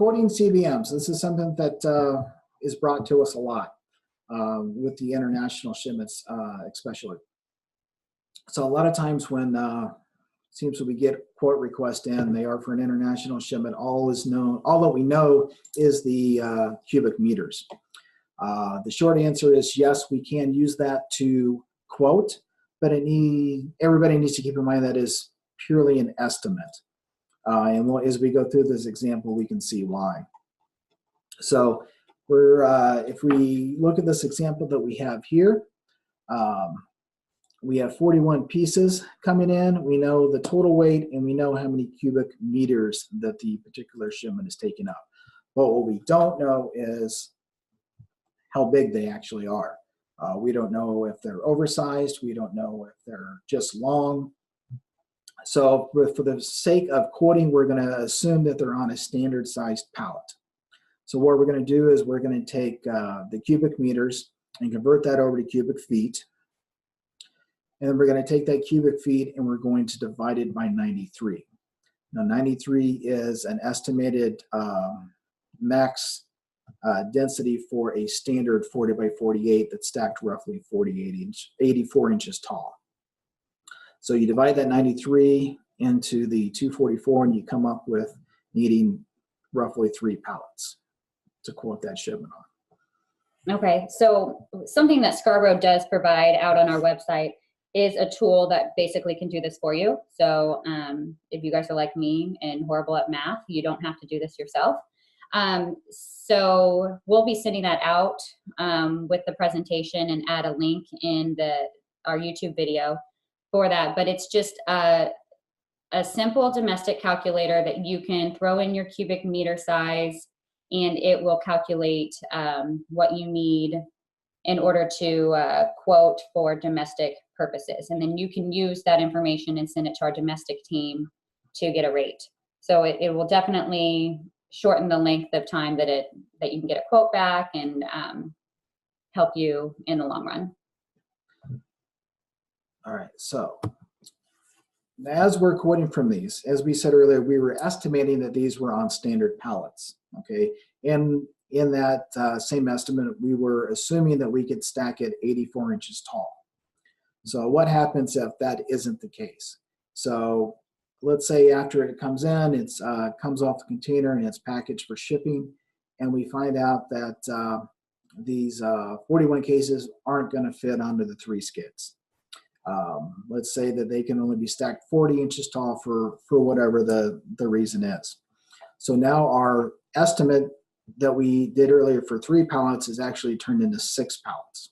quoting CBMs. This is something that is brought to us a lot with the international shipments, especially. So a lot of times when seems that we get quote requests in, they are for an international shipment. All that we know is the cubic meters. The short answer is yes, we can use that to quote, but everybody needs to keep in mind that is purely an estimate. As we go through this example, we can see why. So if we look at this example that we have here, we have 41 pieces coming in. We know the total weight, and we know how many cubic meters that the particular shipment is taking up. But what we don't know is how big they actually are. We don't know if they're oversized. We don't know if they're just long. So for the sake of quoting, we're going to assume that they're on a standard sized pallet. So what we're going to do is we're going to take the cubic meters and convert that over to cubic feet. And then we're going to take that cubic feet and we're going to divide it by 93. Now 93 is an estimated max density for a standard 40 by 48 that's stacked roughly 84 inches tall. So you divide that 93 into the 244 and you come up with needing roughly 3 pallets to quote that shipment on. Okay, so something that Scarborough does provide out on our website is a tool that basically can do this for you. So if you guys are like me and horrible at math, you don't have to do this yourself. So we'll be sending that out with the presentation and add a link in our YouTube video for that. But it's just a simple domestic calculator that you can throw in your cubic meter size, and it will calculate what you need in order to quote for domestic purposes. And then you can use that information and send it to our domestic team to get a rate. So it will definitely shorten the length of time that you can get a quote back and help you in the long run. All right, so as we're quoting from these, as we said earlier, we were estimating that these were on standard pallets, okay? And in that same estimate, we were assuming that we could stack it 84 inches tall. So what happens if that isn't the case? So let's say after it comes in, it comes off the container and it's packaged for shipping, and we find out that these 41 cases aren't going to fit onto the 3 skids. Let's say that they can only be stacked 40 inches tall for whatever the reason is. So now our estimate that we did earlier for 3 pallets is actually turned into 6 pallets.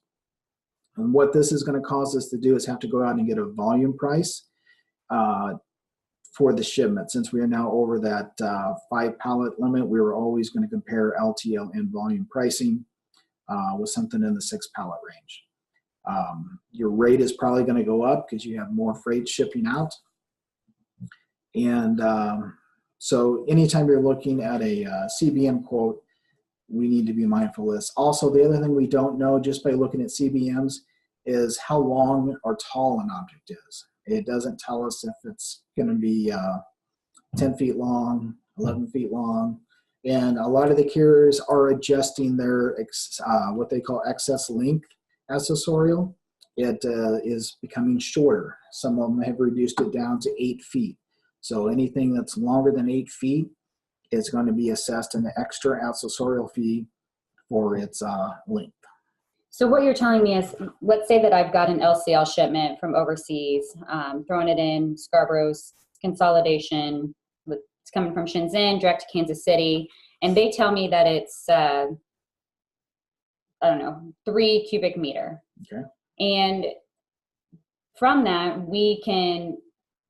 And what this is going to cause us to do is have to go out and get a volume price for the shipment. Since we are now over that 5 pallet limit, we were always going to compare LTL and volume pricing with something in the 6 pallet range. Your rate is probably going to go up because you have more freight shipping out. And so anytime you're looking at a CBM quote, we need to be mindful of this. Also, the other thing we don't know just by looking at CBMs is how long or tall an object is. It doesn't tell us if it's going to be 10 feet long, 11 feet long. And a lot of the carriers are adjusting their what they call excess length accessorial. It is becoming shorter. Some of them have reduced it down to 8 feet. So anything that's longer than 8 feet is going to be assessed an extra accessorial fee for its length. So what you're telling me is, let's say that I've got an LCL shipment from overseas, throwing it in Scarborough's consolidation. It's coming from Shenzhen direct to Kansas City, and they tell me that it's, 3 cubic meter. Okay. And from that, we can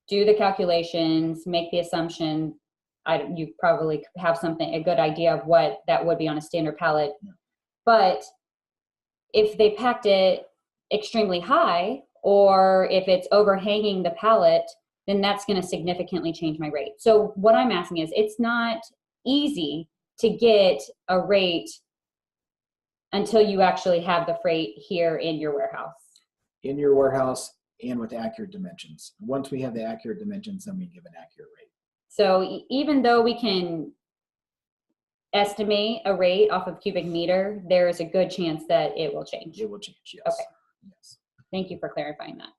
do the calculations, make the assumption. You probably have a good idea of what that would be on a standard pallet. Yeah. But if they packed it extremely high, or if it's overhanging the pallet, then that's going to significantly change my rate. So what I'm asking is, it's not easy to get a rate until you actually have the freight here in your warehouse. In your warehouse and with accurate dimensions. Once we have the accurate dimensions, then we give an accurate rate. So even though we can estimate a rate off of cubic meter, there is a good chance that it will change. It will change, yes. Okay. Yes. Thank you for clarifying that.